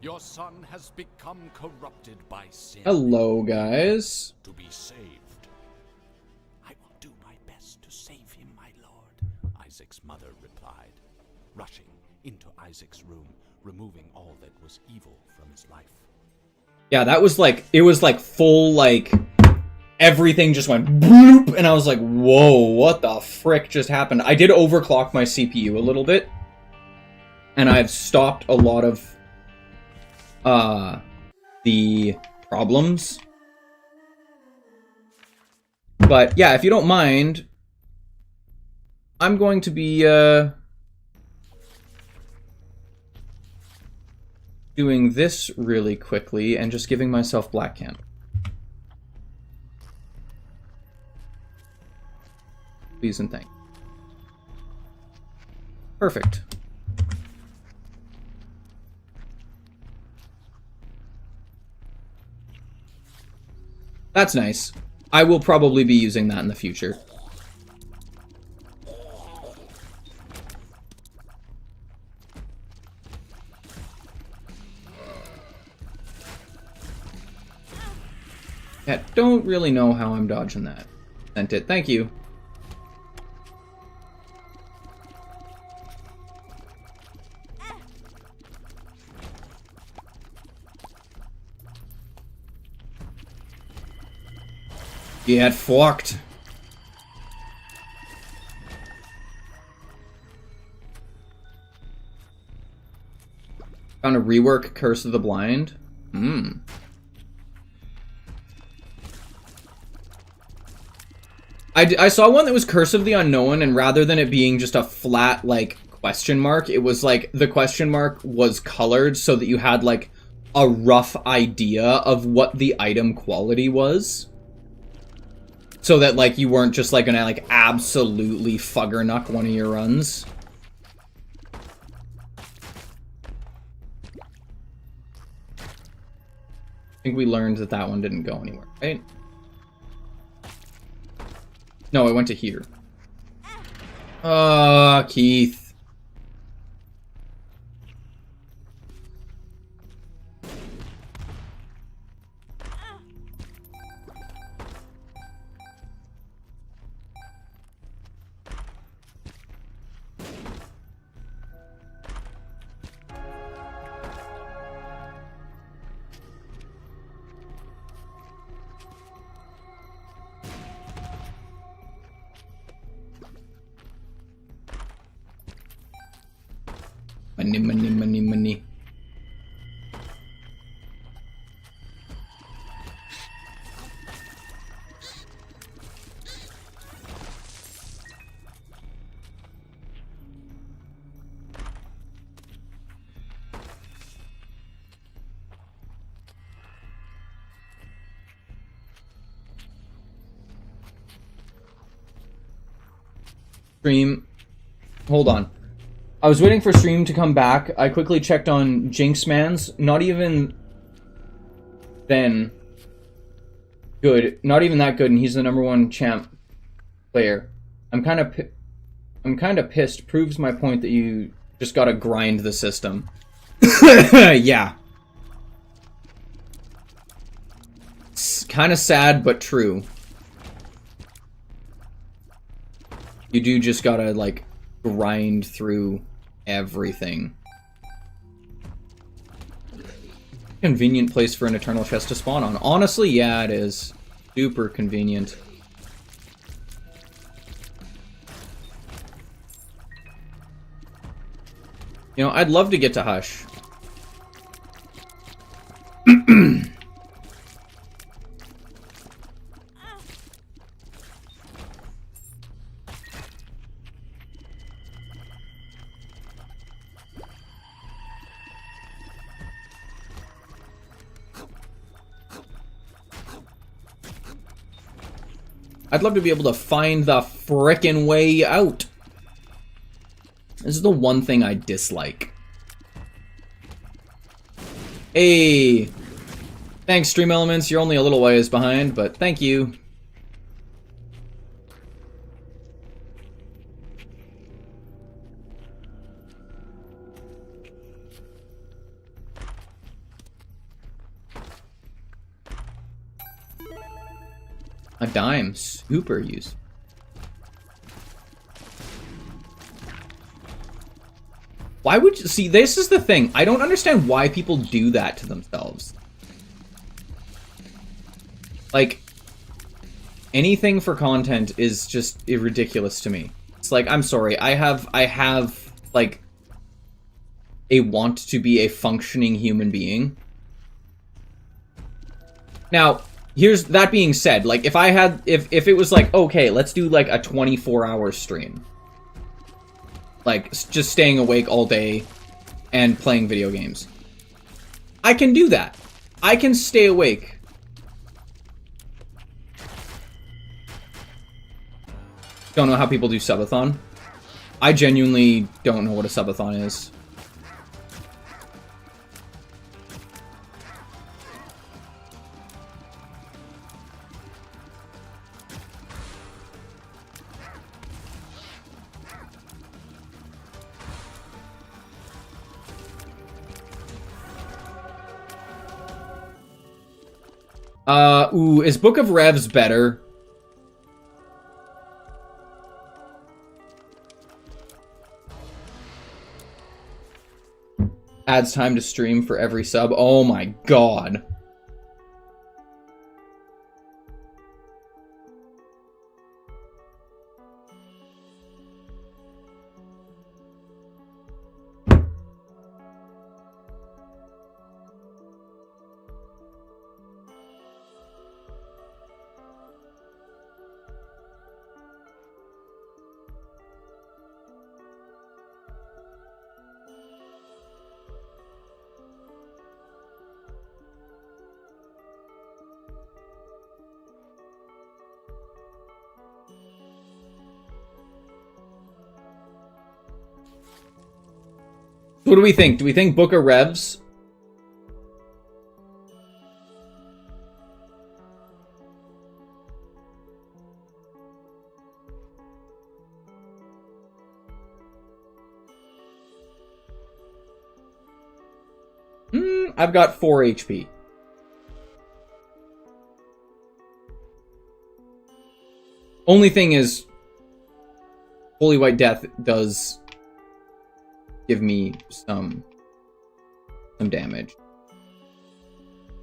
Your son has become corrupted by sin. Hello, guys. To be saved. I will do my best to save him, my lord, Isaac's mother replied, rushing into Isaac's room, removing all that was evil from his life. Yeah, that was like, it was like full, like, everything just went bloop, and I was like, whoa, what the frick just happened? I did overclock my CPU a little bit, and I've stopped a lot of the problems. But yeah, if you don't mind, I'm going to be doing this really quickly and just giving myself black candle. Please and thank you. Perfect. That's nice. I will probably be using that in the future. Yeah, don't really know how I'm dodging that. Sent it. Thank you. Get fucked. Found a rework Curse of the Blind. I saw one that was Curse of the Unknown, and rather than it being just a flat, like, question mark, it was like the question mark was colored so that you had, like, a rough idea of what the item quality was. So that, like, you weren't just, like, gonna, like, absolutely fuggernuck one of your runs. I think we learned that that one didn't go anywhere, right? No, I went to here. Keith. Money, money, money, money. Stream. Hold on. I was waiting for stream to come back. I quickly checked on Jinxman's. Not even then good. Not even that good, and he's the #1 champ player. I'm kind of pissed. Proves my point that you just gotta grind the system. Yeah. It's kind of sad, but true. You do just gotta, like, grind through everything. Convenient place for an eternal chest to spawn on. Honestly, yeah, it is. Super convenient. You know, I'd love to get to Hush. I'd love to be able to find the frickin' way out. This is the one thing I dislike. Hey! Thanks, Stream Elements. You're only a little ways behind, but thank you. A dime. Super use. Why would you... See, this is the thing. I don't understand why people do that to themselves. Like, anything for content is just ridiculous to me. It's like, I'm sorry. I have, like, a want to be a functioning human being. Now, here's... That being said, like, if I had... If it was like, okay, let's do, like, a 24-hour stream. Like, just staying awake all day and playing video games. I can do that. I can stay awake. Don't know how people do subathon. I genuinely don't know what a subathon is. Ooh, is Book of Revs better? Adds time to stream for every sub. Oh my god. What do we think? Do we think Book of Revs? I've got 4 HP. Only thing is, Holy White Death does give me some damage.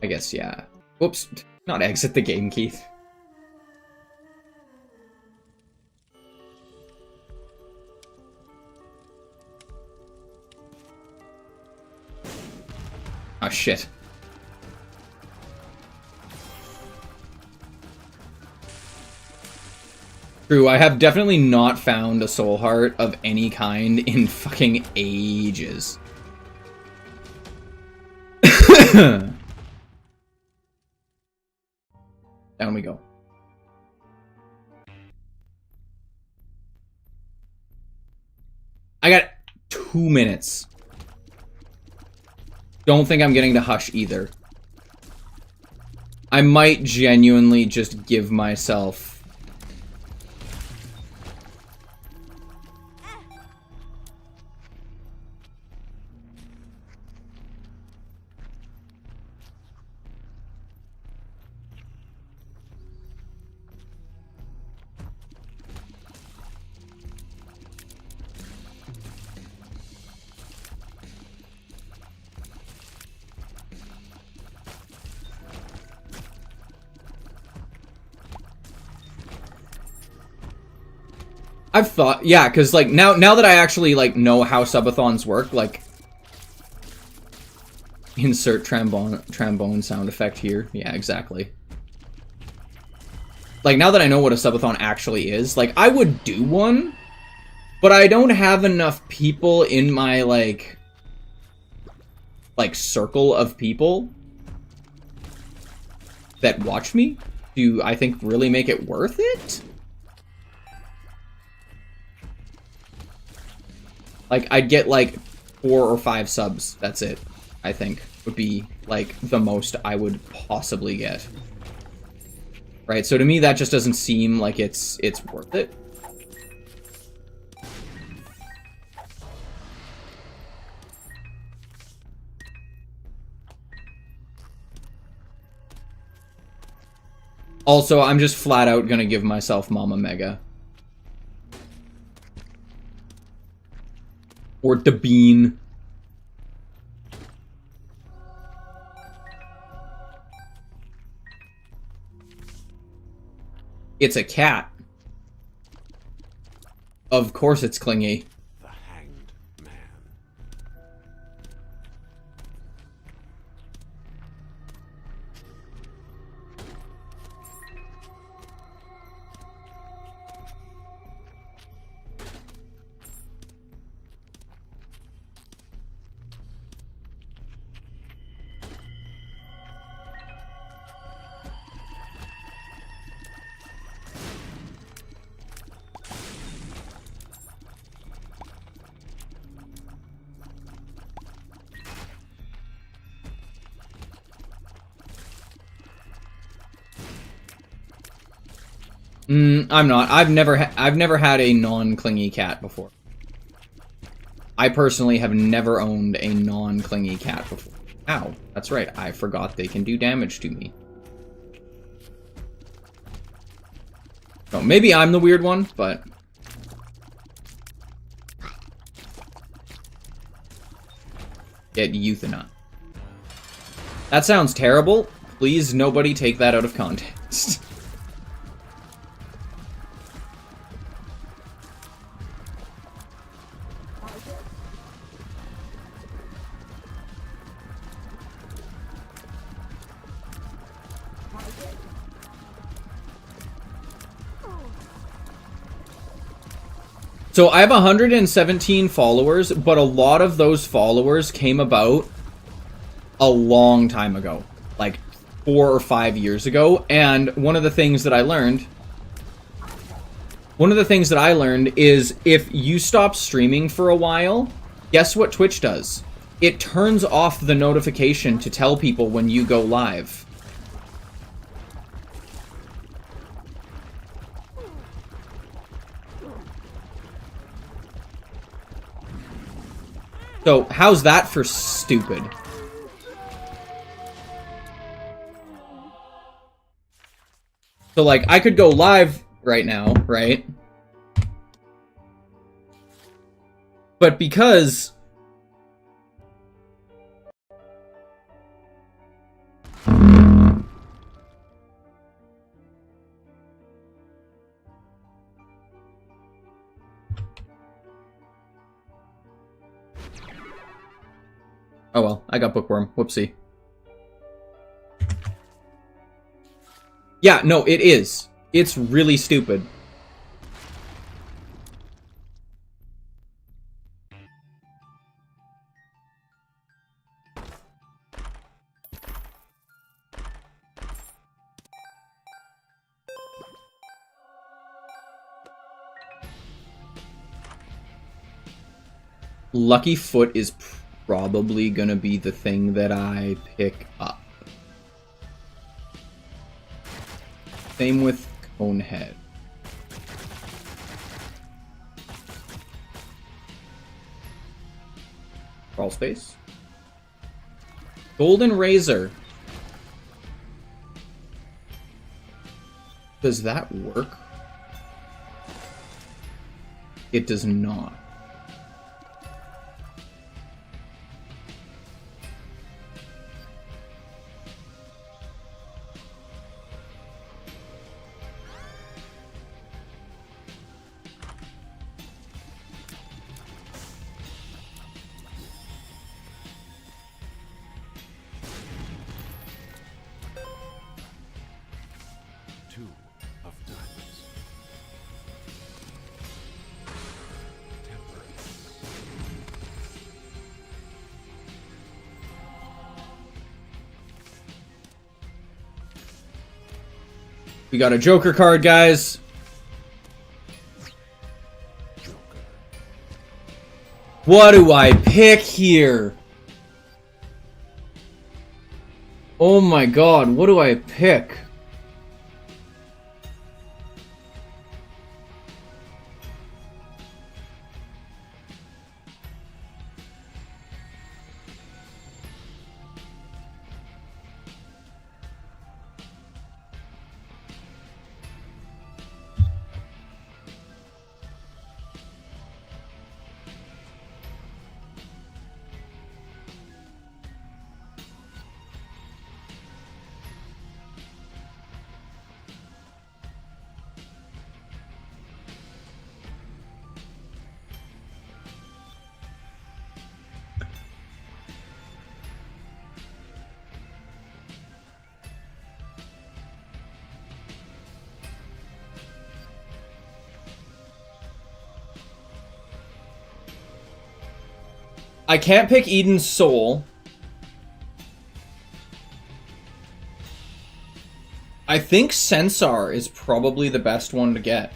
I guess, yeah. Whoops. Not exit the game, Keith. Oh, shit. True, I have definitely not found a soul heart of any kind in fucking ages. Down we go. I got 2 minutes. Don't think I'm getting to Hush either. I might genuinely just give myself... I've thought, yeah, because, like, now that I actually, like, know how subathons work, like... Insert trombone sound effect here. Yeah, exactly. Like, now that I know what a subathon actually is, like, I would do one, but I don't have enough people in my, like, circle of people that watch me to, I think, really make it worth it? Like, I'd get, like, 4 or 5 subs. That's it, I think, would be, like, the most I would possibly get. Right, so to me, that just doesn't seem like it's worth it. Also, I'm just flat out gonna give myself Mama Mega. Or Dabine. It's a cat. Of course it's clingy. The Hanged Man. I'm not. I've never had a non-clingy cat before. I personally have never owned a non-clingy cat before. Ow, that's right. I forgot they can do damage to me. No, maybe I'm the weird one, but... Get euthanized. That sounds terrible. Please, nobody take that out of context. So I have 117 followers, but a lot of those followers came about a long time ago, like 4 or 5 years ago. And one of the things that I learned is if you stop streaming for a while, guess what Twitch does? It turns off the notification to tell people when you go live. So, how's that for stupid? So, like, I could go live right now, right? But because... Oh well, I got bookworm. Whoopsie. Yeah, no, it is. It's really stupid. Lucky Foot is probably gonna be the thing that I pick up. Same with Conehead. Crawl space. Golden Razor. Does that work? It does not. We got a Joker card, guys. What do I pick here? Oh my god, what do I pick? I can't pick Eden's Soul. I think Censar is probably the best one to get.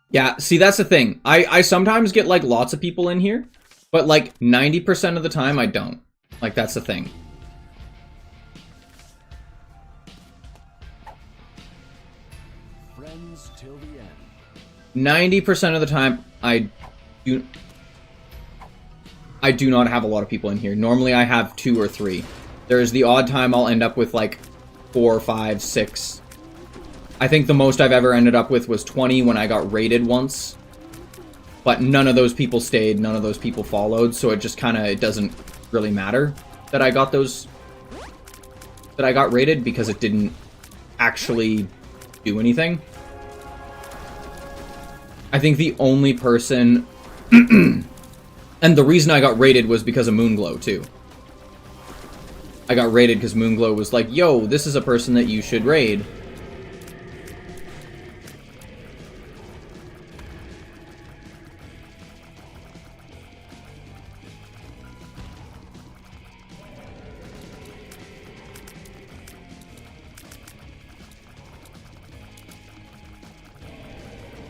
Yeah, see, that's the thing. I sometimes get, like, lots of people in here, but, like, 90% of the time I don't. Like, that's the thing. Friends till the end. 90% of the time, I do not have a lot of people in here. Normally, I have 2 or 3. There's the odd time I'll end up with, like, 4, 5, 6. I think the most I've ever ended up with was 20 when I got raided once. But none of those people stayed, none of those people followed, so it just kind of, it doesn't really matter that I got those, that I got raided, because it didn't actually do anything. I think the only person, and the reason I got raided was because of Moonglow, too. I got raided because Moonglow was like, yo, this is a person that you should raid.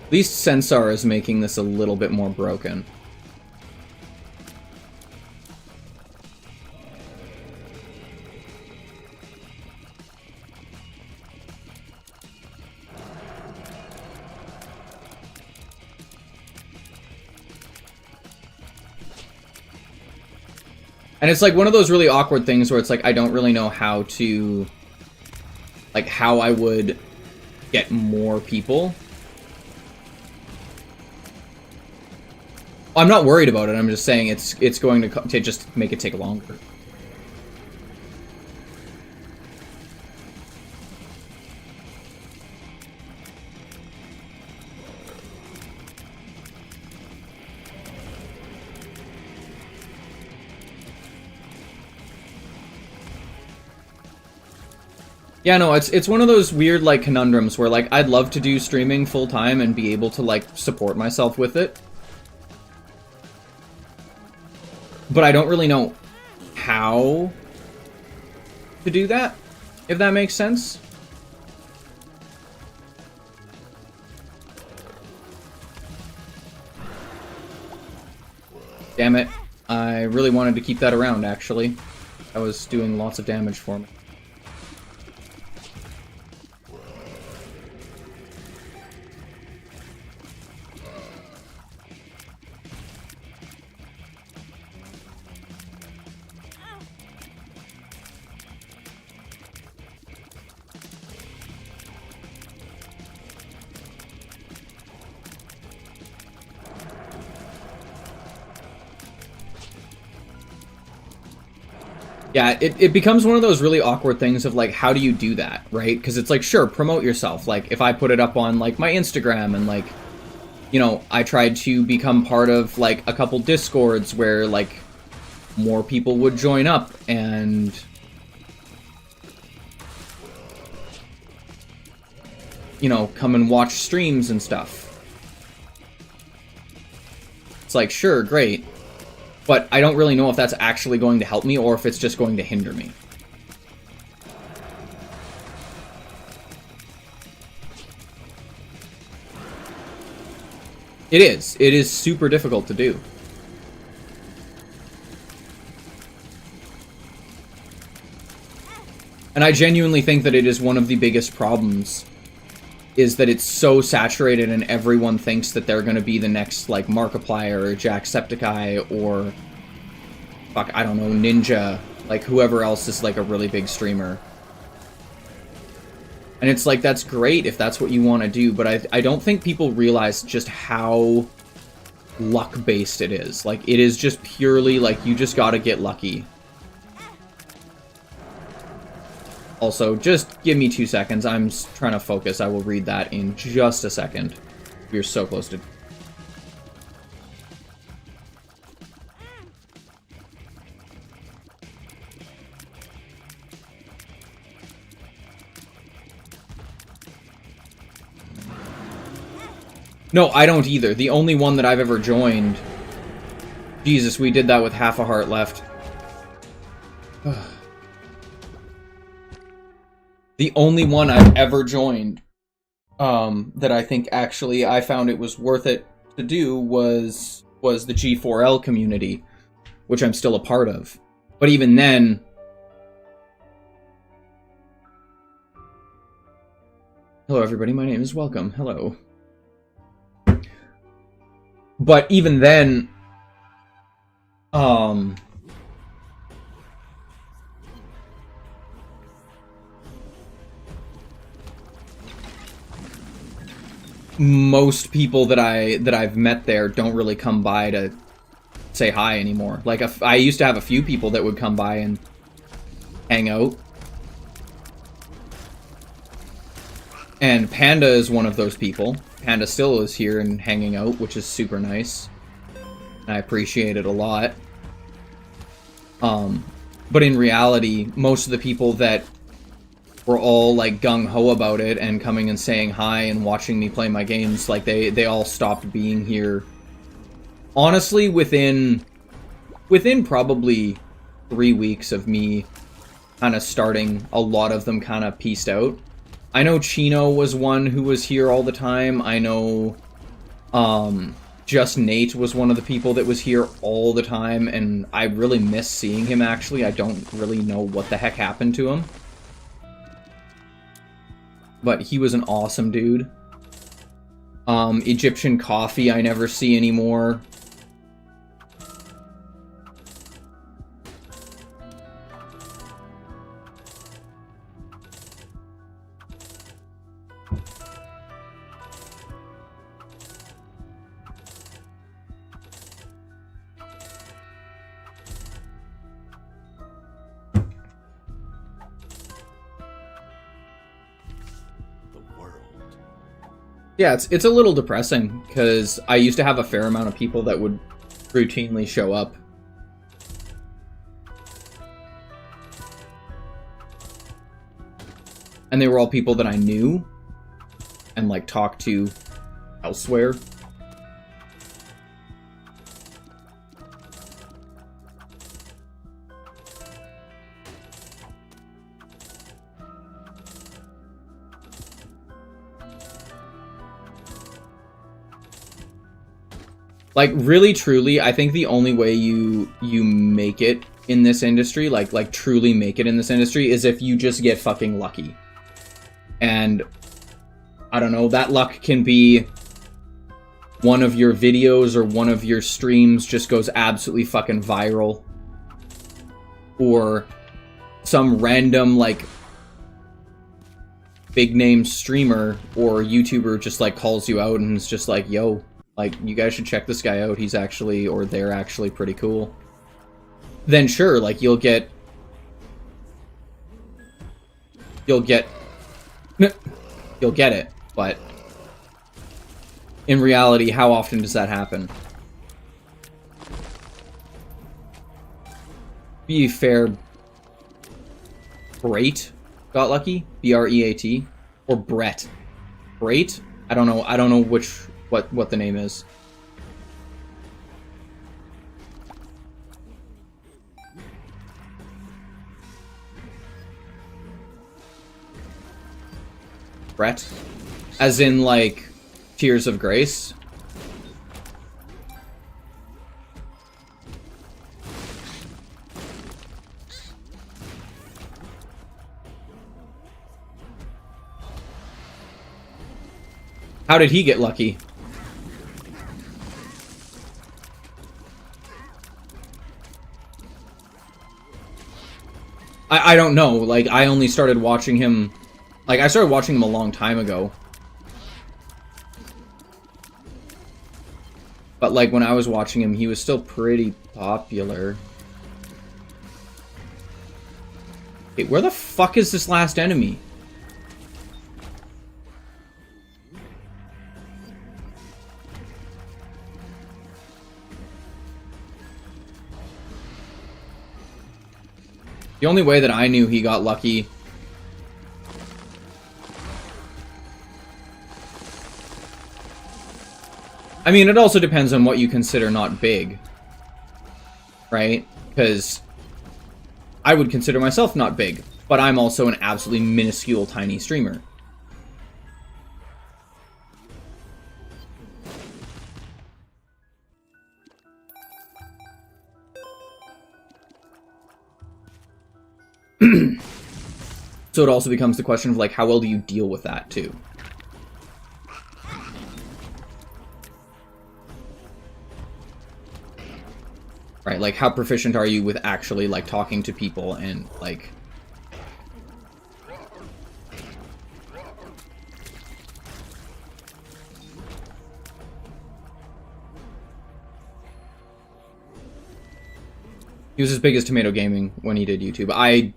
At least Censar is making this a little bit more broken. And it's like one of those really awkward things where it's like I don't really know how to, like, how I would get more people. I'm not worried about it. I'm just saying it's going to just make it take longer. Yeah, no, it's one of those weird, like, conundrums where, like, I'd love to do streaming full time and be able to, like, support myself with it. But I don't really know how to do that, if that makes sense. Damn it. I really wanted to keep that around, actually. That was doing lots of damage for me. Yeah, it becomes one of those really awkward things of, like, how do you do that, right? Because it's like, sure, promote yourself. Like, if I put it up on, like, my Instagram and, like, you know, I tried to become part of, like, a couple Discords where, like, more people would join up and... you know, come and watch streams and stuff. It's like, sure, great. But I don't really know if that's actually going to help me or if it's just going to hinder me. It is. It is super difficult to do. And I genuinely think that it is one of the biggest problems, is that it's so saturated and everyone thinks that they're going to be the next, like, Markiplier or Jacksepticeye or, fuck, I don't know, Ninja, like, whoever else is, like, a really big streamer. And it's like, that's great if that's what you want to do, but I don't think people realize just how luck-based it is. Like, it is just purely, like, you just gotta get lucky. Also, just give me 2 seconds. I'm trying to focus. I will read that in just a second. We're so close to... No, I don't either. The only one that I've ever joined... Jesus, we did that with half a heart left. The only one I've ever joined that I think actually I found it was worth it to do was the G4L community, which I'm still a part of. But even then... Hello everybody, my name is Welcome. Hello. But even then... most people that I've met there don't really come by to say hi anymore. Like, I used to have a few people that would come by and hang out. And Panda is one of those people. Panda still is here and hanging out, which is super nice. I appreciate it a lot. But in reality, most of the people that were all like gung-ho about it and coming and saying hi and watching me play my games, like they all stopped being here. Honestly, within probably 3 weeks of me kind of starting, a lot of them kind of peaced out. I know Chino was one who was here all the time. I know Just Nate was one of the people that was here all the time, and I really miss seeing him, actually. I don't really know what the heck happened to him. But he was an awesome dude. Egyptian Coffee I never see anymore. Yeah, it's a little depressing, because I used to have a fair amount of people that would routinely show up. And they were all people that I knew and, like, talked to elsewhere. Like, really, truly, I think the only way you make it in this industry, like truly make it in this industry, is if you just get fucking lucky. And, I don't know, that luck can be one of your videos or one of your streams just goes absolutely fucking viral. Or some random, like, big name streamer or YouTuber just, like, calls you out and is just like, yo, like, you guys should check this guy out. He's actually, or they're actually pretty cool. Then sure, like, you'll get it, but in reality, how often does that happen? Be fair, Brait got lucky? B-R-E-A-T? Or Brett? Brait? I don't know what the name is. Brett? As in, like, Tears of Grace? How did he get lucky? I don't know. Like, I only started watching him... Like, I started watching him a long time ago. But, like, when I was watching him, he was still pretty popular. Okay, where the fuck is this last enemy? The only way that I knew he got lucky... I mean, it also depends on what you consider not big. Right? Because I would consider myself not big, but I'm also an absolutely minuscule tiny streamer. So it also becomes the question of, like, how well do you deal with that, too? Right, like, how proficient are you with actually, like, talking to people and, like... He was as big as Tomato Gaming when he did YouTube. I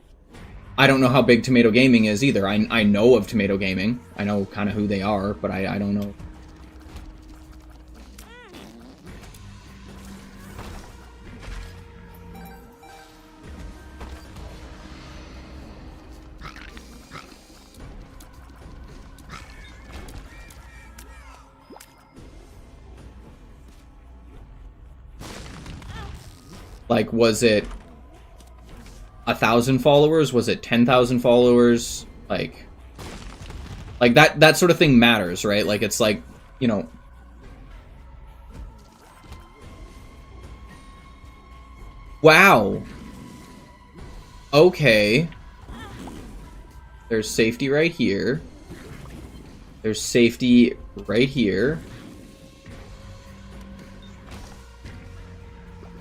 don't know how big Tomato Gaming is either. I know of Tomato Gaming. I know kind of who they are, but I don't know. Like, was it 1,000 followers? Was it 10,000 followers? Like that sort of thing matters, right? Like, it's like, you know... Wow. Okay. There's safety right here. There's safety right here.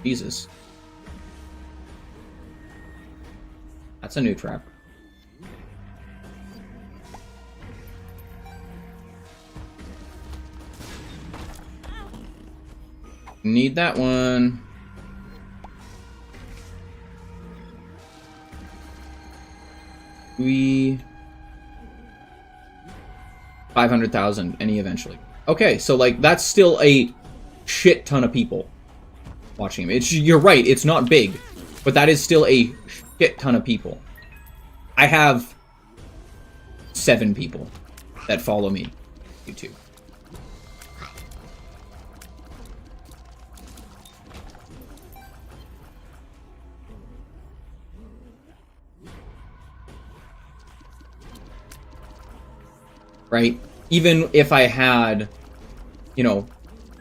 Jesus. That's a new trap. Need that one. We... 500,000, any eventually. Okay, so, like, that's still a shit ton of people watching him. You're right, it's not big, but that is still a shit ton of people. I have 7 people that follow me on YouTube. Right? Even if I had, you know,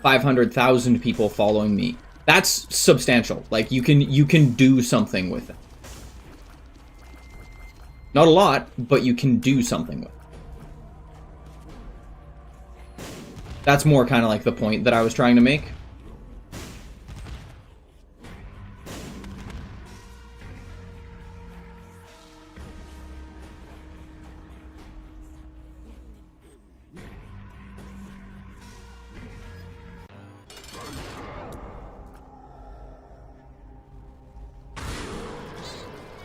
500,000 people following me, that's substantial. Like, you can do something with it. Not a lot, but you can do something with it. That's more kind of like the point that I was trying to make.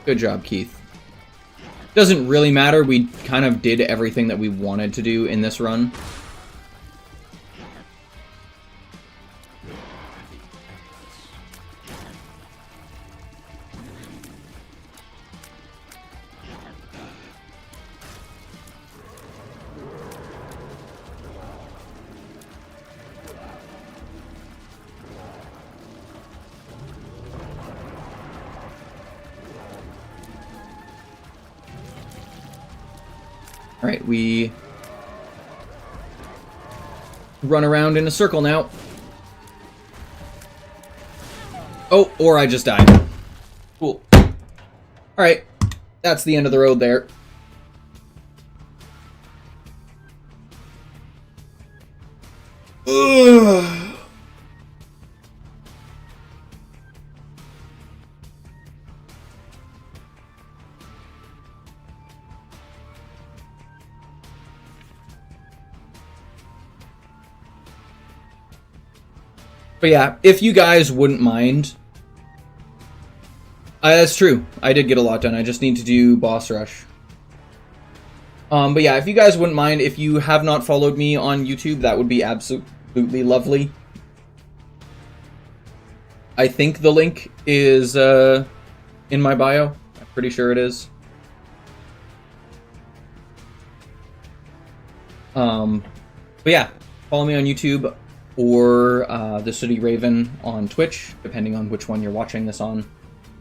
Good job, Keith. Doesn't really matter, we kind of did everything that we wanted to do in this run. Alright, we run around in a circle now. Oh, or I just died. Cool. Alright, that's the end of the road there. Ugh. But yeah, if you guys wouldn't mind That's true. I did get a lot done. I just need to do boss rush. But yeah, if you guys wouldn't mind, if you have not followed me on YouTube, that would be absolutely lovely. I think the link is in my bio. I'm pretty sure it is. But yeah, follow me on YouTube or the Sooty Raven on Twitch, depending on which one you're watching this on.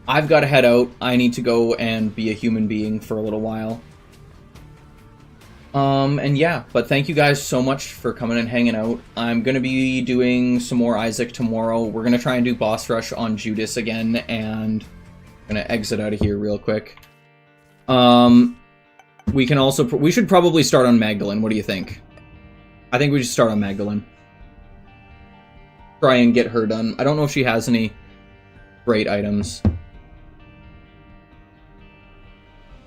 I've got to head out. I need to go and be a human being for a little while. And yeah, but thank you guys so much for coming and hanging out. I'm going to be doing some more Isaac tomorrow. We're going to try and do boss rush on Judas again, and I'm going to exit out of here real quick. We can also, we should probably start on Magdalene. What do you think? I think we should start on Magdalene. Try and get her done. I don't know if she has any great items.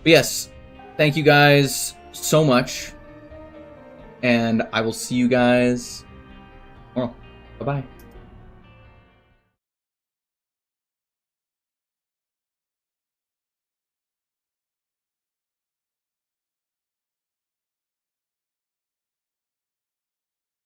But yes, thank you guys so much. And I will see you guys tomorrow. Bye-bye.